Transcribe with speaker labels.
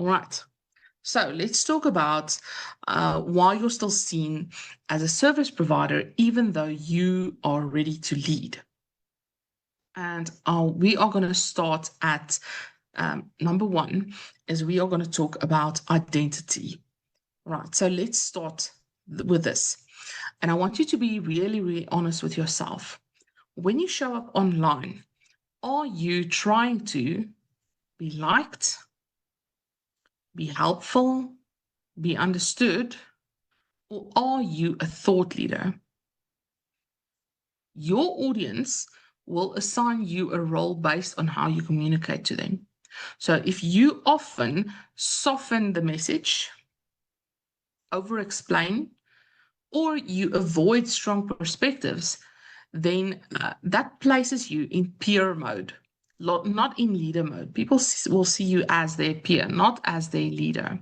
Speaker 1: All right. So let's talk about why you're still seen as a service provider, even though you are ready to lead. And we are going to start at number one, is we are going to talk about identity. Right. So let's start with this. And I want you to be really, really honest with yourself. When you show up online, are you trying to be liked, be helpful, be understood, or are you a thought leader? Your audience will assign you a role based on how you communicate to them. So if you often soften the message, over explain, or you avoid strong perspectives, then that places you in peer mode, not in leader mode. People will see you as their peer, not as their leader.